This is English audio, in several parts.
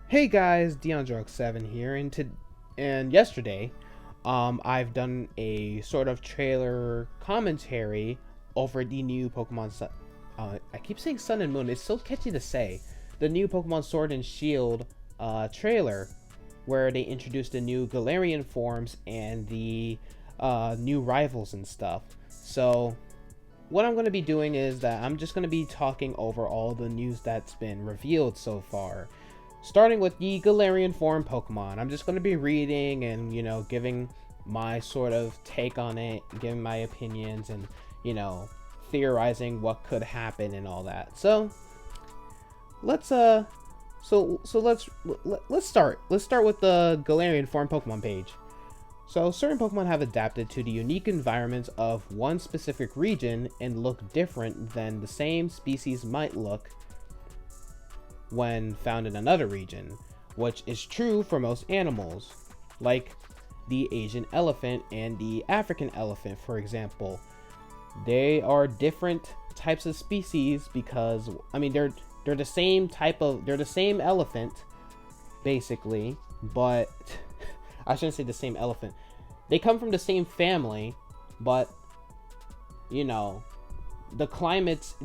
Hey guys, DeAndrox7 here, and yesterday, I've done a sort of trailer commentary over the new Pokemon Sun. I keep saying Sun and Moon. It's so catchy to say. The new Pokemon Sword and Shield trailer, where they introduced the new Galarian forms and the new rivals and stuff. So, what I'm going to be doing is that I'm just going to be talking over all the news that's been revealed so far. Starting with the Galarian form Pokemon. I'm just going to be reading and, giving my sort of take on it, giving my opinions and, theorizing what could happen and all that. So, let's start. Let's start with the Galarian form Pokemon page. So, certain Pokemon have adapted to the unique environments of one specific region and look different than the same species might look when found in another region, which is true for most animals, like the Asian elephant and the African elephant, for example. They are different types of species because, they're the same they're the same elephant, basically, but I shouldn't say the same elephant. They come from the same family, but, the climates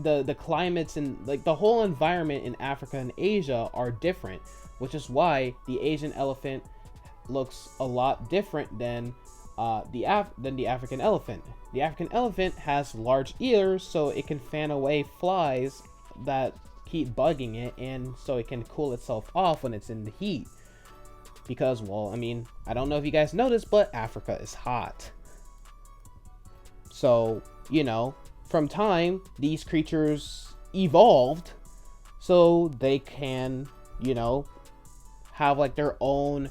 and like the whole environment in Africa and Asia are different, which is why the Asian elephant looks a lot different than the African elephant. The African elephant has large ears, so it can fan away flies that keep bugging it, and so it can cool itself off when it's in the heat. Because, well, I don't know if you guys noticed, but Africa is hot. So, from time, these creatures evolved so they can, have like their own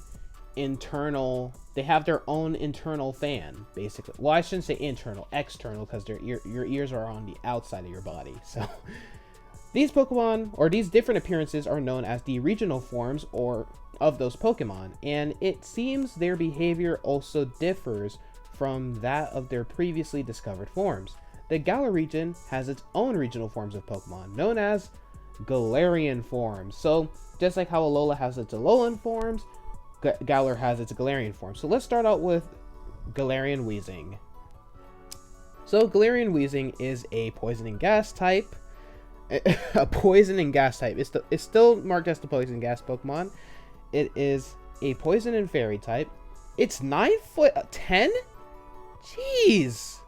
internal, they have their own internal fan, basically. Well, I shouldn't say internal, external, because your ears are on the outside of your body. So these Pokemon, or these different appearances, are known as the regional forms or of those Pokemon, and it seems their behavior also differs from that of their previously discovered forms. The Galar region has its own regional forms of Pokemon, known as Galarian forms. So, just like how Alola has its Alolan forms, Galar has its Galarian forms. So let's start out with Galarian Weezing. So, Galarian Weezing is a poison and gas type. A poison and gas type. It's still marked as the poison gas Pokemon. It is a poison and fairy type. It's 9'10". Jeez,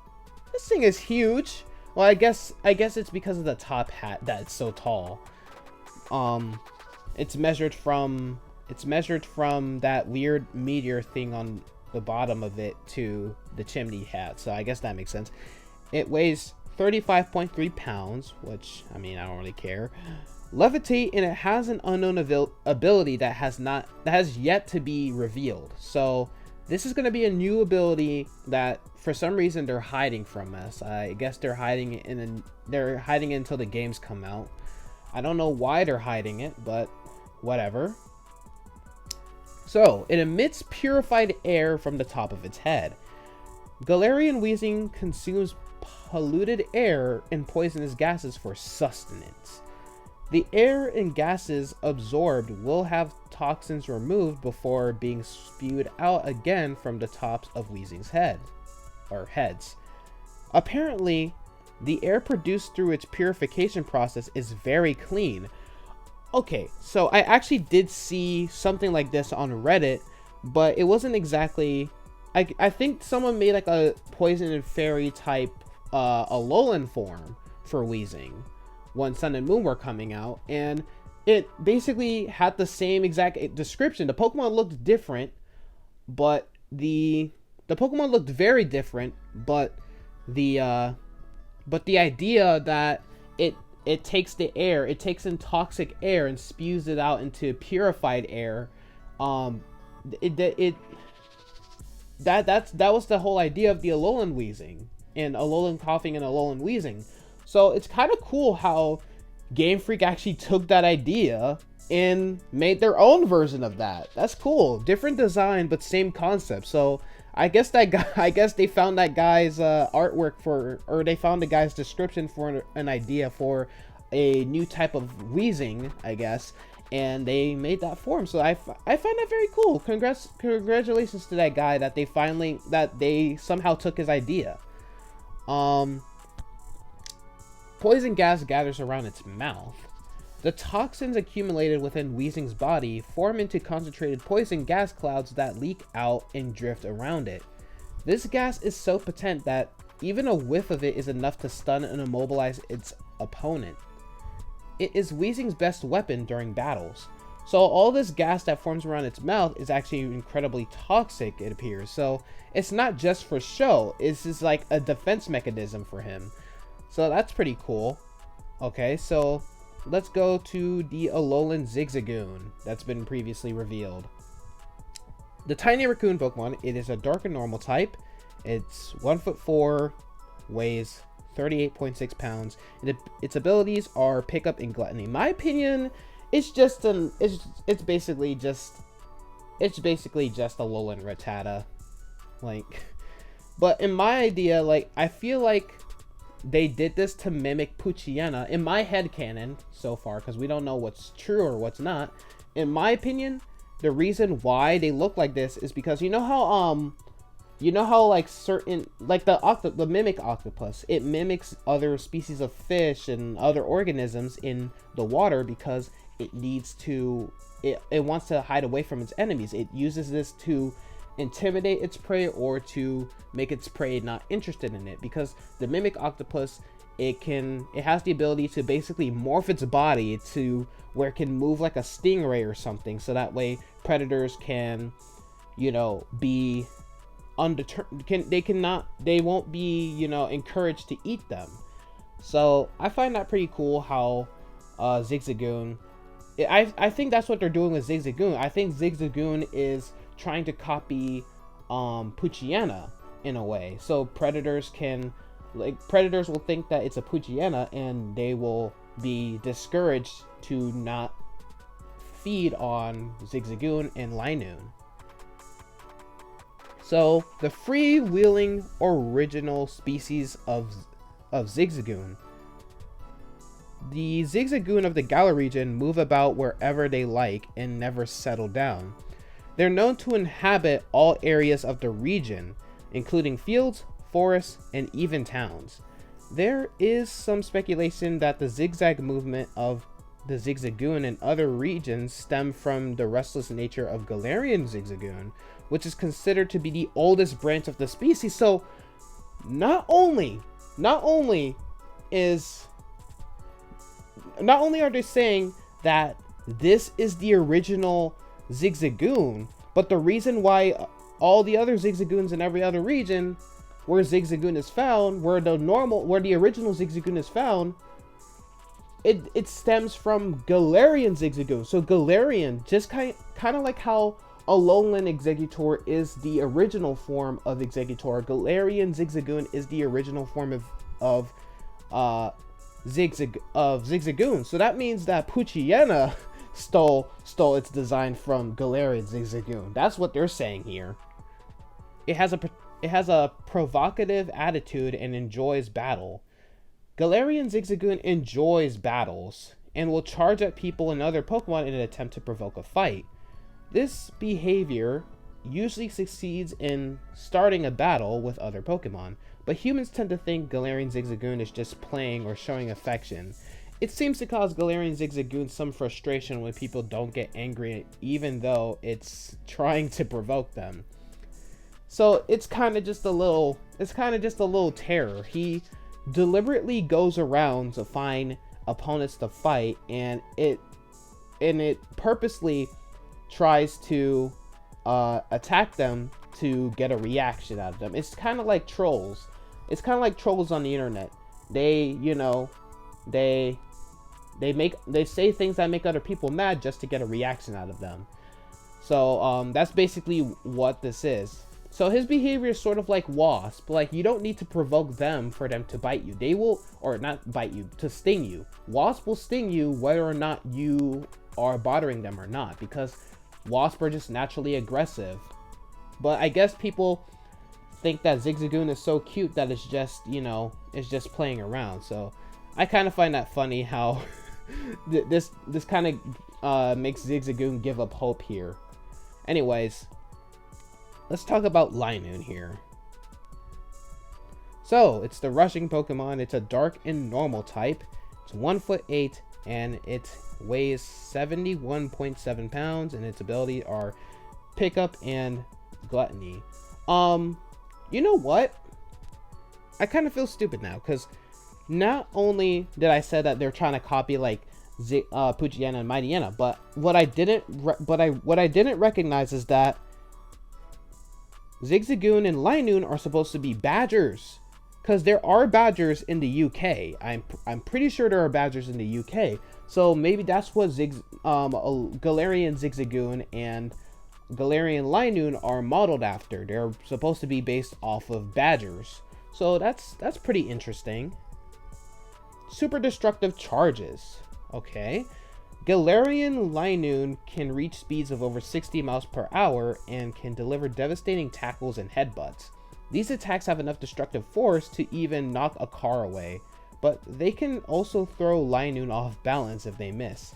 this thing is huge. Well, I guess it's because of the top hat that it's so tall. It's measured from that weird meteor thing on the bottom of it to the chimney hat. So I guess that makes sense. It weighs 35.3 pounds, which I don't really care. Levitate, and it has an unknown ability that has yet to be revealed. So this is going to be a new ability that for some reason they're hiding from us. I guess they're hiding it until the games come out. I don't know why they're hiding it, but whatever. So it emits purified air from the top of its head. Galarian Weezing consumes polluted air and poisonous gases for sustenance. The air and gases absorbed will have toxins removed before being spewed out again from the tops of Weezing's heads. Apparently, the air produced through its purification process is very clean. Okay, so I actually did see something like this on Reddit, but it wasn't exactly... I think someone made like a poison and fairy type Alolan form for Weezing when Sun and Moon were coming out, and it basically had the same exact description. The Pokemon looked different, but the Pokemon looked very different, but the idea that it takes the air, it takes in toxic air and spews it out into purified air, that was the whole idea of the Alolan Weezing, and Alolan Coughing and Alolan Weezing. So it's kind of cool how Game Freak actually took that idea and made their own version of that. That's cool. Different design, but same concept. So I guess they found that guy's artwork or they found the guy's description for an idea for a new type of Weezing, I guess, and they made that form. So I find that very cool. Congratulations to that guy that they somehow took his idea. Poison gas gathers around its mouth. The toxins accumulated within Weezing's body form into concentrated poison gas clouds that leak out and drift around it. This gas is so potent that even a whiff of it is enough to stun and immobilize its opponent. It is Weezing's best weapon during battles. So all this gas that forms around its mouth is actually incredibly toxic, it appears. So it's not just for show, it's just like a defense mechanism for him. So that's pretty cool. Okay, so let's go to the Alolan Zigzagoon that's been previously revealed. The tiny raccoon Pokemon, it is a dark and normal type. It's 1'4", weighs 38.6 pounds. Its abilities are Pickup and Gluttony. In my opinion, it's basically just a Alolan Rattata. Like, but in my idea, like, I feel like they did this to mimic Poochyena. In my headcanon so far, because we don't know what's true or what's not. In my opinion, the reason why they look like this is because you know how like certain, like the mimic octopus, it mimics other species of fish and other organisms in the water because it needs to, it wants to hide away from its enemies. It uses this to intimidate its prey or to make its prey not interested in it, because the mimic octopus, it has the ability to basically morph its body to where it can move like a stingray or something, so that way predators can, you know, be undeterred, they won't be, you know, encouraged to eat them. So I find that pretty cool how Zigzagoon, I think that's what they're doing with Zigzagoon. I think Zigzagoon is trying to copy Poochyena in a way, so predators will think that it's a Poochyena and they will be discouraged to not feed on Zigzagoon and Linoon. So the freewheeling original species of Zigzagoon. The Zigzagoon of the Galar region move about wherever they like and never settle down. They're known to inhabit all areas of the region, including fields, forests, and even towns. There is some speculation that the zigzag movement of the Zigzagoon in other regions stem from the restless nature of Galarian Zigzagoon, which is considered to be the oldest branch of the species. So not only are they saying that this is the original Zigzagoon, but the reason why all the other Zigzagoons in every other region where Zigzagoon is found, where the original Zigzagoon is found, it stems from Galarian Zigzagoon. So Galarian, just kind of like how Alolan Exeggutor is the original form of Exeggutor, Galarian Zigzagoon is the original form of Zigzagoon. So that means that Poochyena stole its design from Galarian Zigzagoon. That's what they're saying here. It has a provocative attitude and enjoys battle. Galarian Zigzagoon enjoys battles and will charge at people and other Pokemon in an attempt to provoke a fight. This behavior usually succeeds in starting a battle with other Pokemon, but humans tend to think Galarian Zigzagoon is just playing or showing affection. It seems to cause Galarian Zigzagoon some frustration when people don't get angry, even though it's trying to provoke them. So it's kind of just a little terror. He deliberately goes around to find opponents to fight, and it purposely tries to attack them to get a reaction out of them. It's kind of like trolls. It's kind of like trolls on the internet. They say things that make other people mad just to get a reaction out of them. So that's basically what this is. So his behavior is sort of like Wasp. Like, you don't need to provoke them for them to bite you. They will, or not bite you, to sting you. Wasp will sting you whether or not you are bothering them or not, because Wasp are just naturally aggressive. But I guess people think that Zigzagoon is so cute that it's just, you know, it's just playing around. So I kind of find that funny how this kind makes Zigzagoon give up hope here. Anyways, let's talk about Linoon here. So, it's the rushing Pokemon. It's a dark and normal type. It's 1'8", and it weighs 71.7 pounds, and its abilities are Pickup and Gluttony. You know what? I kind of feel stupid now, because not only did I say that they're trying to copy like Poochyena and Mightyena, but what I didn't recognize is that Zigzagoon and Linoon are supposed to be badgers, because there are badgers in the UK. I'm pretty sure there are badgers in the UK. So maybe that's what Galarian Zigzagoon and Galarian Linoon are modeled after. They're supposed to be based off of badgers. So that's pretty interesting. Super destructive charges. Okay. Galarian Linoon can reach speeds of over 60 miles per hour and can deliver devastating tackles and headbutts. These attacks have enough destructive force to even knock a car away, but they can also throw Linoon off balance if they miss.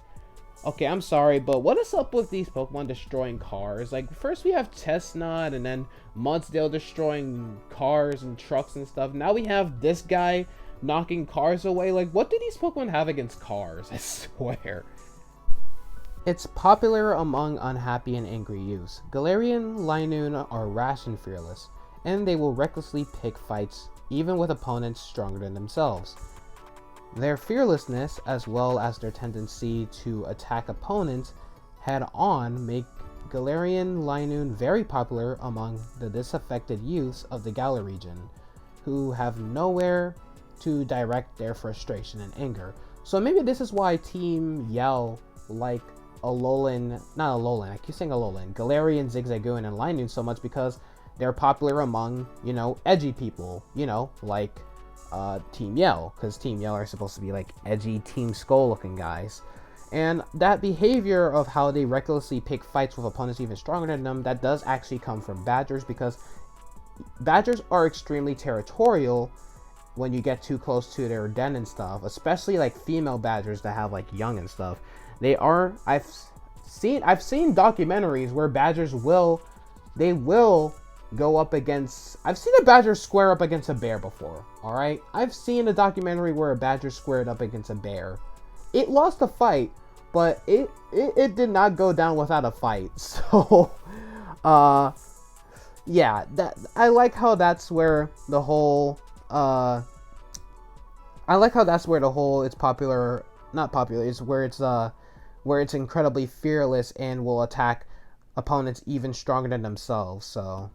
Okay, I'm sorry, but what is up with these Pokemon destroying cars? Like, first we have Chestnut, and then Mudsdale destroying cars and trucks and stuff. Now we have this guy knocking cars away. Like, what do these Pokemon have against cars? I swear. It's popular among unhappy and angry youths. Galarian Linoon are rash and fearless, and they will recklessly pick fights even with opponents stronger than themselves. Their fearlessness, as well as their tendency to attack opponents head-on, make Galarian Linoon very popular among the disaffected youths of the Galar region, who have nowhere to direct their frustration and anger. So maybe this is why Team Yell like Galarian Zigzagoon and Linoon so much, because they're popular among, you know, edgy people, you know, like Team Yell, because Team Yell are supposed to be like edgy Team Skull looking guys. And that behavior of how they recklessly pick fights with opponents even stronger than them, that does actually come from badgers, because badgers are extremely territorial when you get too close to their den and stuff, especially like female badgers that have like young and stuff. They are, I've seen documentaries where badgers will go up against, I've seen a badger square up against a bear before, alright? I've seen a documentary where a badger squared up against a bear. It lost a fight, but it did not go down without a fight. So, yeah, I like how that's where the whole, it's popular, not popular, it's where it's incredibly fearless and will attack opponents even stronger than themselves. So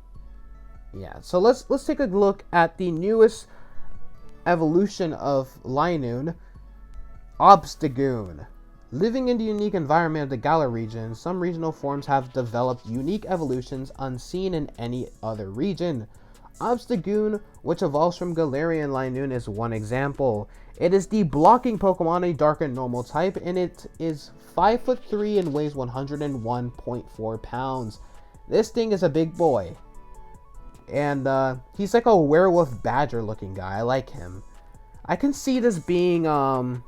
yeah, so let's take a look at the newest evolution of Linoon, Obstagoon. Living in the unique environment of the Galar region, some regional forms have developed unique evolutions unseen in any other region. Obstagoon, which evolves from Galarian Linoon, is one example. It is the blocking Pokemon, a dark and normal type, and it is 5'3" and weighs 101.4 pounds. This thing is a big boy. And he's like a werewolf badger looking guy. I like him. I can see this being Marnie's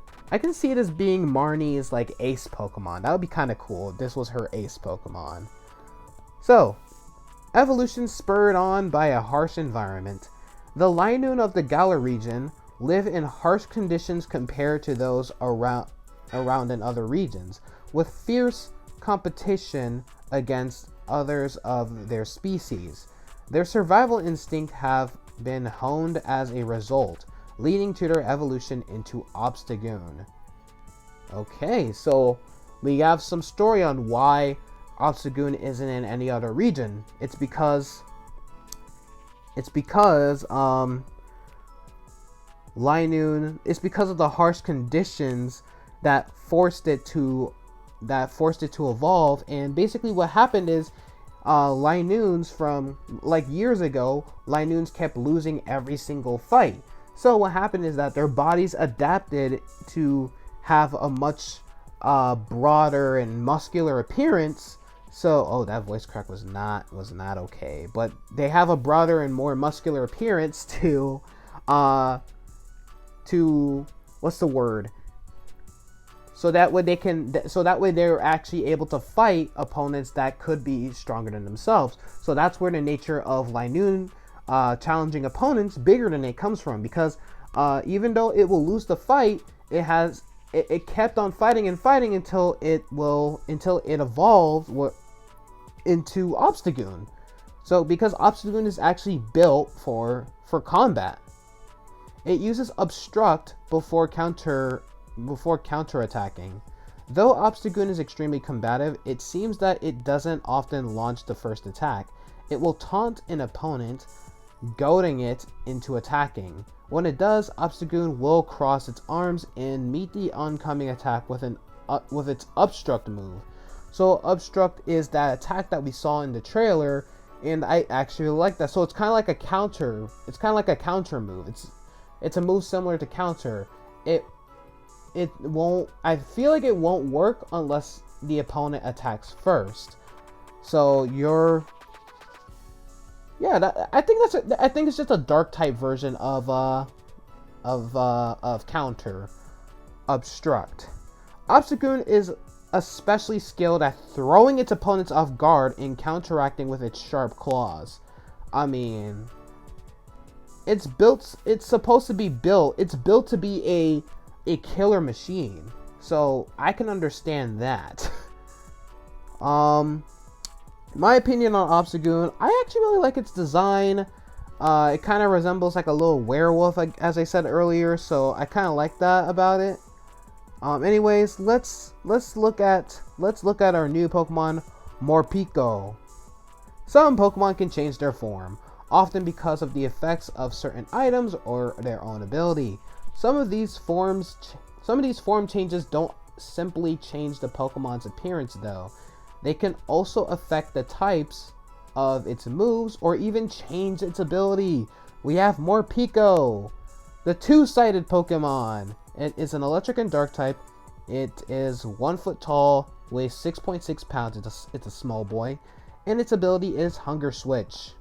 like ace Pokemon. That would be kind of cool if this was her ace Pokemon. So, evolution spurred on by a harsh environment. The Linoon of the Galar region live in harsh conditions compared to those around in other regions, with fierce competition against others of their species. Their survival instinct have been honed as a result, leading to their evolution into Obstagoon. Okay, so we have some story on why Obstagoon isn't in any other region. It's because Linoon, it's because of the harsh conditions that forced it to evolve. And basically what happened is Linoons from like years ago, Linoons kept losing every single fight. So what happened is that their bodies adapted to have a much broader and muscular appearance. So, oh, that voice crack was not okay. But they have a broader and more muscular appearance to what's the word? So that way they're actually able to fight opponents that could be stronger than themselves. So that's where the nature of Linoon challenging opponents bigger than it comes from, because even though it will lose the fight, it kept on fighting and fighting until it evolved into Obstagoon. So because Obstagoon is actually built for combat, it uses Obstruct before counterattacking. Though Obstagoon is extremely combative, it seems that it doesn't often launch the first attack. It will taunt an opponent, goading it into attacking. When it does, Obstagoon will cross its arms and meet the oncoming attack with its Obstruct move. So Obstruct is that attack that we saw in the trailer, and I actually like that. So it's kind of like a counter. It's kind of like a counter move. It's a move similar to counter. It won't. I feel like it won't work unless the opponent attacks first. So I think it's just a dark type version of counter Obstruct. Obstagoon is especially skilled at throwing its opponents off guard and counteracting with its sharp claws. I mean, it's built to be a killer machine. So I can understand that. My opinion on Obstagoon, I actually really like its design. It kind of resembles like a little werewolf, as I said earlier, so I kind of like that about it. Anyways, let's look at our new Pokemon, Morpeko. Some Pokemon can change their form, often because of the effects of certain items or their own ability. Some of these form changes don't simply change the Pokemon's appearance, though. They can also affect the types of its moves or even change its ability. We have Morpeko, the two-sided Pokemon. It is an electric and dark type. It is 1 foot tall, weighs 6.6 pounds. It's a small boy, and its ability is Hunger Switch.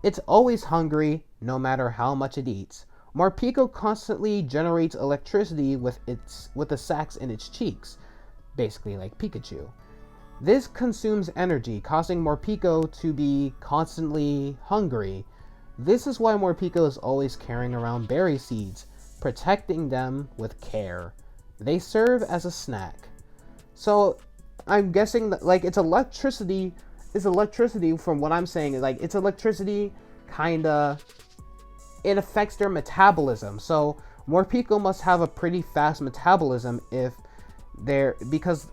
It's always hungry, no matter how much it eats. Morpeko constantly generates electricity with the sacs in its cheeks, basically like Pikachu. This consumes energy, causing Morpeko to be constantly hungry. This is why Morpeko is always carrying around berry seeds, protecting them with care. They serve as a snack. So I'm guessing that like it's electricity from what I'm saying. Like it's electricity kinda, it affects their metabolism. So Morpeko must have a pretty fast metabolism because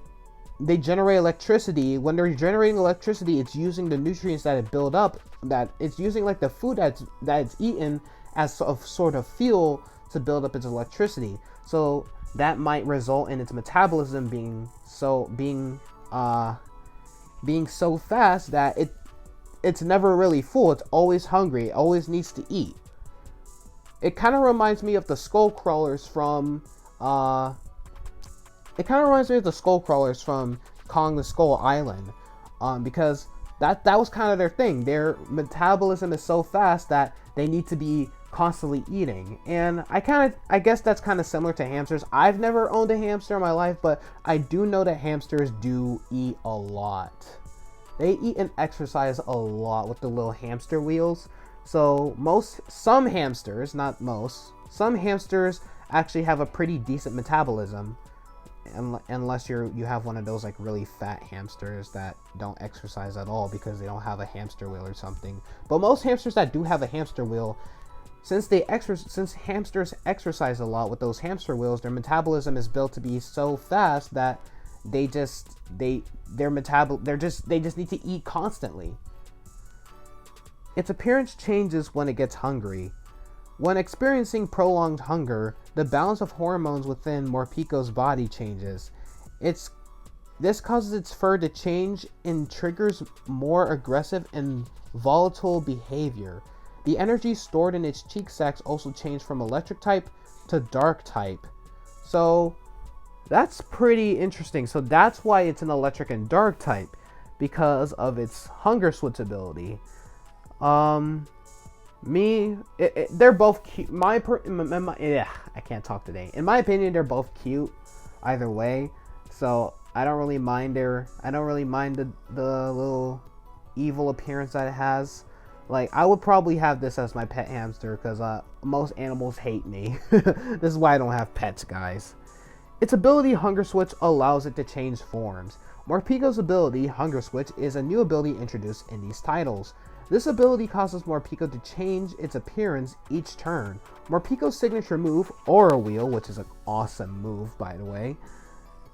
they generate electricity. When they're generating electricity, it's using the nutrients that it build up, that it's using like the food that it's eaten as a sort of fuel to build up its electricity. So that might result in its metabolism being so fast that it's never really full. It's always hungry. It always needs to eat. It kind of reminds me of the skull crawlers from Kong the Skull Island, because that was kind of their thing. Their metabolism is so fast that they need to be constantly eating. And I guess that's kind of similar to hamsters. I've never owned a hamster in my life, but I do know that hamsters do eat a lot. They eat and exercise a lot with the little hamster wheels. So some hamsters actually have a pretty decent metabolism, unless you have one of those like really fat hamsters that don't exercise at all because they don't have a hamster wheel or something. But most hamsters that do have a hamster wheel, since hamsters exercise a lot with those hamster wheels, their metabolism is built to be so fast that they just need to eat constantly. Its appearance changes when it gets hungry. When experiencing prolonged hunger, the balance of hormones within Morpeko's body changes. This causes its fur to change and triggers more aggressive and volatile behavior. The energy stored in its cheek sacs also change from electric type to dark type. So that's pretty interesting. So that's why it's an electric and dark type, because of its Hunger Switch ability. They're both cute. I can't talk today. In my opinion, they're both cute. either way. So I don't really mind the little evil appearance that it has. Like, I would probably have this as my pet hamster because most animals hate me. This is why I don't have pets, guys. Its ability, Hunger Switch, allows it to change forms. Morpeko's ability, Hunger Switch, is a new ability introduced in these titles. This ability causes Morpeko to change its appearance each turn. Morpeko's signature move, Aura Wheel, which is an awesome move, by the way,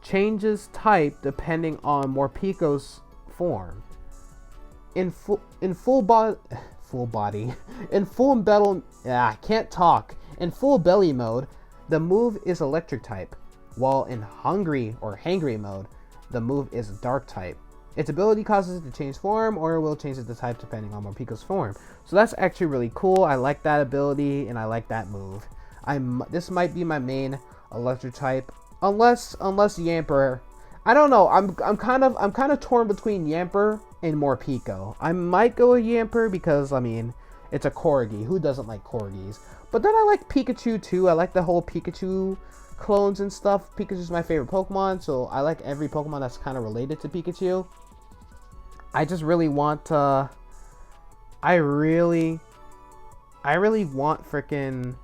changes type depending on Morpeko's form. In full belly mode, the move is electric type, while in hungry or hangry mode, the move is dark type. Its ability causes it to change form, or will change the type depending on Morpeko's form. So that's actually really cool. I like that ability and I like that move. This might be my main electric type, unless Yamper. I don't know. I'm kind of torn between Yamper and Morpeko. I might go with Yamper because, I mean, it's a corgi. Who doesn't like corgis? But then I like Pikachu too. I like the whole Pikachu clones and stuff. Pikachu's my favorite Pokemon, so I like every Pokemon that's kind of related to Pikachu. I just really want I really want freaking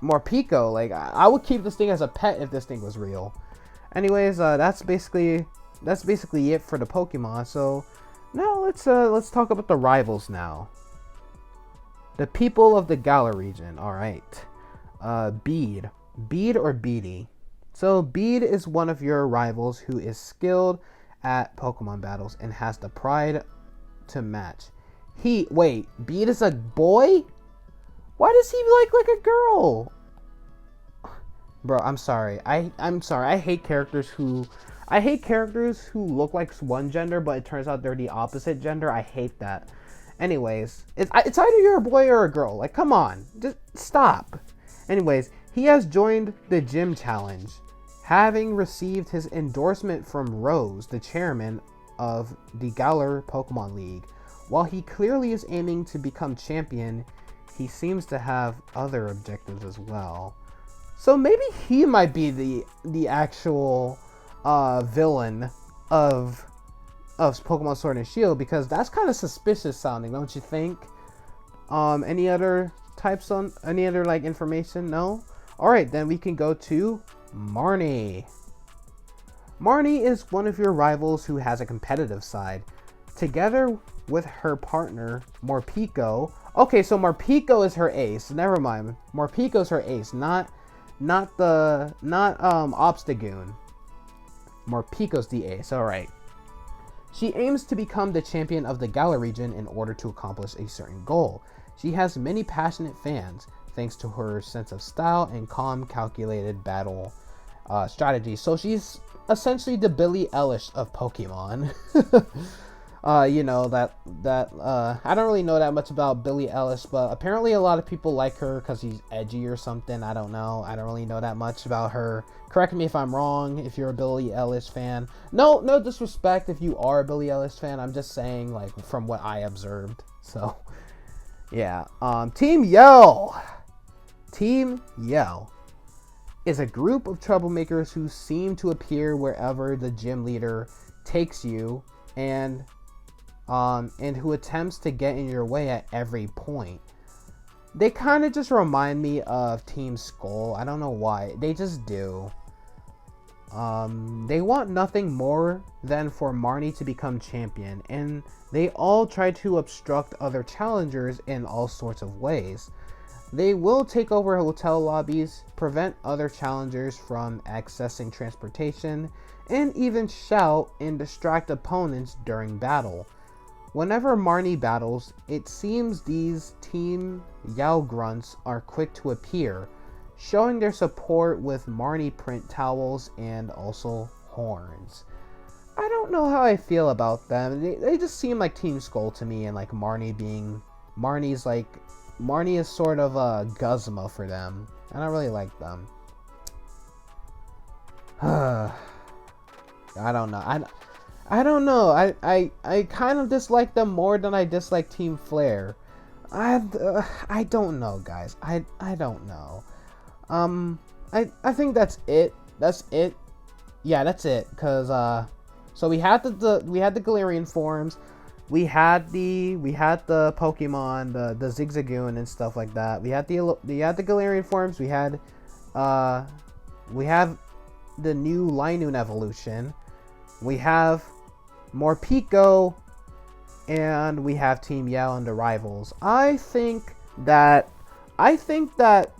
Morpeko. Like, I would keep this thing as a pet if this thing was real. Anyways, that's basically it for the Pokemon. So now let's talk about the rivals now. The people of the Galar region. All right. Bede or Beedie. So Bede is one of your rivals who is skilled at Pokemon battles and has the pride to match. Bede is a boy? Why does he like a girl? Bro, I'm sorry. I'm sorry. I hate characters who look like one gender, but it turns out they're the opposite gender. I hate that. Anyways, it's either you're a boy or a girl. Like, come on. Just stop. Anyways, he has joined the gym challenge, having received his endorsement from Rose, the chairman of the Galar Pokemon League. While he clearly is aiming to become champion, he seems to have other objectives as well. So maybe he might be the actual villain of Pokemon Sword and Shield, because that's kind of suspicious sounding, don't you think? Any other like information? No? Alright, then we can go to Marnie. Marnie is one of your rivals who has a competitive side. Together with her partner, Morpeko. Okay, so Morpeko is her ace. Never mind. Morpeko's her ace, not Obstagoon. Morpeko's the ace. Alright. She aims to become the champion of the Galar region in order to accomplish a certain goal. She has many passionate fans, thanks to her sense of style and calm, calculated battle strategy. So she's essentially the Billie Eilish of Pokemon. You know, I don't really know that much about Billie Eilish, but apparently a lot of people like her because she's edgy or something. I don't know. I don't really know that much about her. Correct me if I'm wrong, if you're a Billie Eilish fan. No disrespect if you are a Billie Eilish fan. I'm just saying, like, from what I observed. So, yeah. Team Yell. Team Yell is a group of troublemakers who seem to appear wherever the gym leader takes you, and who attempts to get in your way at every point. They kind of just remind me of Team Skull. I don't know why. They just do. They want nothing more than for Marnie to become champion, and they all try to obstruct other challengers in all sorts of ways. They will take over hotel lobbies, prevent other challengers from accessing transportation, and even shout and distract opponents during battle. Whenever Marnie battles, it seems these Team Yell grunts are quick to appear, showing their support with Marnie print towels and also horns. I don't know how I feel about them. They just seem like Team Skull to me, and like Marnie is sort of a Guzma for them. I don't really like them. I don't know. I don't know. I kind of dislike them more than I dislike Team Flare. I don't know, guys. I don't know. I think that's it. That's it. Yeah, that's it. Cause so we had the Galarian forms, we had the Pokemon, the Zigzagoon and stuff like that. We had the Galarian forms. We have the new Linoon evolution. We have more Pico, and we have Team Yell and the rivals. I think that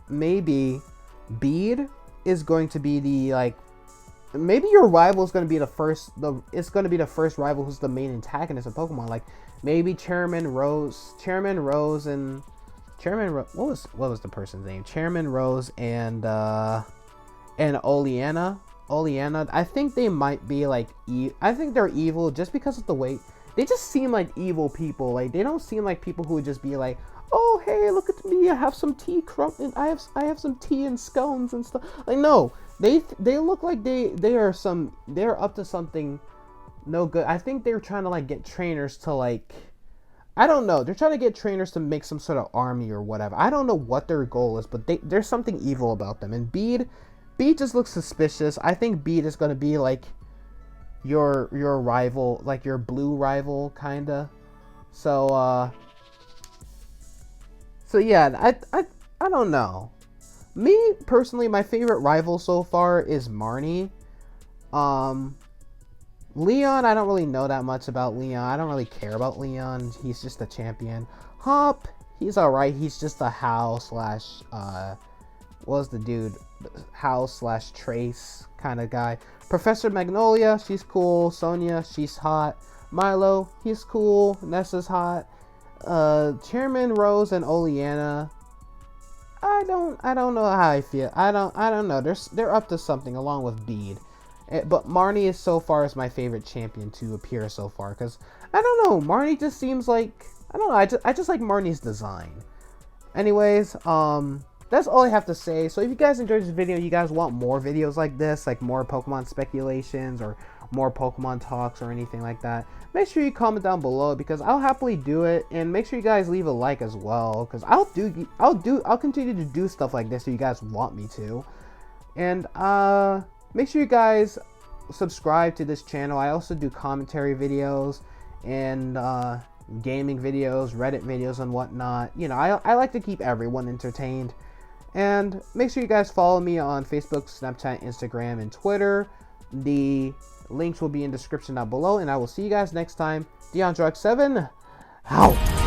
maybe Bead is going to be the, like, maybe your rival is going to be it's going to be the first rival who's the main antagonist of Pokemon. Like maybe Chairman Rose and what was the person's name? Chairman Rose and Oleana. I think they might be like I think they're evil just because of the way they just seem like evil people. Like they don't seem like people who would just be like, oh hey, look at me, I have some tea and I have some tea and scones and stuff. Like no, they look like they're up to something no good. I think they're trying to like get trainers to, like, I don't know, they're trying to get trainers to make some sort of army or whatever. I don't know what their goal is, but there's something evil about them. And Bead just looks suspicious. I think Bead is gonna be like your rival, like your blue rival kinda. So yeah, I don't know. Me personally, my favorite rival so far is Marnie. Leon, I don't really know that much about Leon. I don't really care about Leon. He's just a champion. Hop, he's alright. He's just a Howl slash what was the dude? Howl slash Trace kind of guy. Professor Magnolia, she's cool. Sonia, she's hot. Milo, he's cool. Nessa's hot. Chairman Rose and Oleana, I don't know how I feel. I don't know. They're up to something along with Bead. But Marnie is so far is my favorite champion to appear so far, because I don't know, Marnie just seems like, I don't know, I just like Marnie's design. Anyways, that's all I have to say. So if you guys enjoyed this video, you guys want more videos like this, like more Pokemon speculations or more Pokemon talks or anything like that, make sure you comment down below, because I'll happily do it. And make sure you guys leave a like as well, because I'll continue to do stuff like this if you guys want me to. And make sure you guys subscribe to this channel. I also do commentary videos and gaming videos, Reddit videos and whatnot. You know, I like to keep everyone entertained. And make sure you guys follow me on Facebook, Snapchat, Instagram, and Twitter. The links will be in the description down below. And I will see you guys next time. DeAndreX7, out.